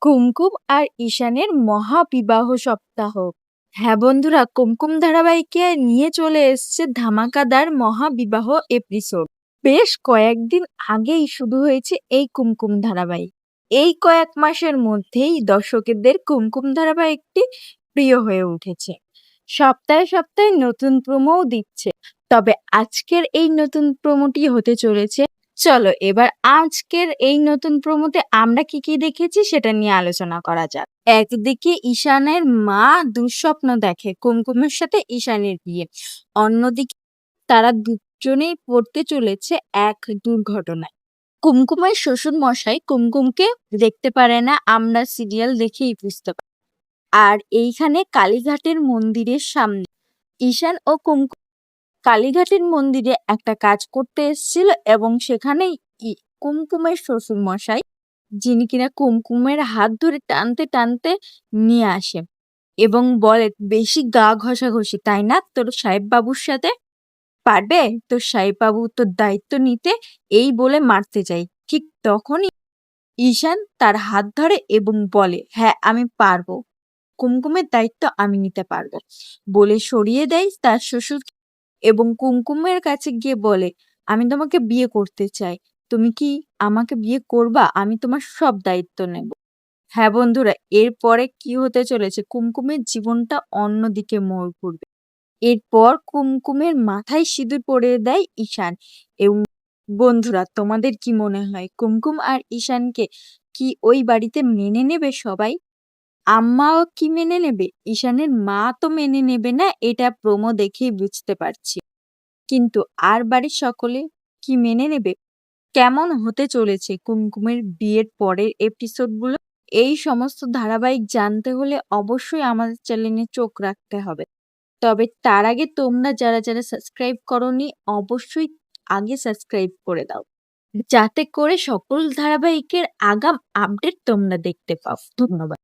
কুমকুম আর ঈশানের মহাবিবাহ সপ্তাহ। হ্যাঁ বন্ধুরা, কুমকুম ধারাবাহিকে নিয়ে চলে এসছে ধামাকাদার মহাবিবাহ এপিসোড। বেশ কয়েকদিন আগেই শুরু হয়েছে এই কুমকুম ধারাবাহিক। এই কয়েক মাসের মধ্যেই দর্শকদের কুমকুম ধারাবাহিকটি প্রিয় হয়ে উঠেছে। সপ্তাহে সপ্তাহে নতুন প্রোমোও দিচ্ছে। তবে আজকের এই নতুন প্রোমোটি হতে চলেছে, চলো এবার আজকের এই নতুন প্রোমোতে আমরা কি কি দেখেছি সেটা নিয়ে আলোচনা করা যাক। একদিকে ঈশানের মা দুঃস্বপ্ন দেখে কুমকুমের সাথে ঈশানের বিয়ে, অন্যদিকে তারা দুজনেই পড়তে চলেছে এক দুর্ঘটনায়। কুমকুমের শ্বশুর মশাই কুমকুমকে দেখতে পারে না, আমরা সিরিয়াল দেখেই বুঝতে পারি। আর এইখানে কালীঘাটের মন্দিরের সামনে ঈশান ও কুমকুম কালীঘাটের মন্দিরে একটা কাজ করতে এসেছিল এবং সেখানেই কুমকুমের শ্বশুর মশাই, যিনি কিনা কুমকুমের হাত ধরে টানতে টানতে নিয়ে আসে এবং বলে, বেশি গা ঘষাঘষি তাই না তোর সাহেব বাবুর সাথে, পারবে তোর সাহেব বাবু তোর দায়িত্ব নিতে, এই বলে মারতে যাই। ঠিক তখনই ঈশান তার হাত ধরে এবং বলে, হ্যাঁ আমি পারবো, কুমকুমের দায়িত্ব আমি নিতে পারবো বলে সরিয়ে দেয় তার শ্বশুর এবং কুমকুমের কাছে গিয়ে বলে, আমি তোমাকে বিয়ে করতে চাই, তুমি কি আমাকে বিয়ে করবা, আমি তোমার সব দায়িত্ব নেব। হ্যাঁ বন্ধুরা, এরপরে কি হতে চলেছে, কুমকুমের জীবনটা অন্যদিকে মোড় ঘুরবে। এরপর কুমকুমের মাথায় সিঁদুর পরিয়ে দেয় ঈশান। এবং বন্ধুরা, তোমাদের কি মনে হয় কুমকুম আর ঈশানকে কি ওই বাড়িতে মেনে নেবে সবাই? আম্মাও কি মেনে নেবে? ঈশানের মা তো মেনে নেবে না, এটা প্রোমো দেখেই বুঝতে পারছি। কিন্তু আর বাড়ির সকলে কি মেনে নেবে? কেমন হতে চলেছে কুমকুমের বিয়ের পরের এপিসোডগুলো? এই সমস্ত ধারাবাহিক জানতে হলে অবশ্যই আমাদের চ্যানেলে চোখ রাখতে হবে। তবে তার আগে তোমরা যারা যারা সাবস্ক্রাইব করোনি, অবশ্যই আগে সাবস্ক্রাইব করে দাও, যাতে করে সকল ধারাবাহিকের আগাম আপডেট তোমরা দেখতে পাও। ধন্যবাদ।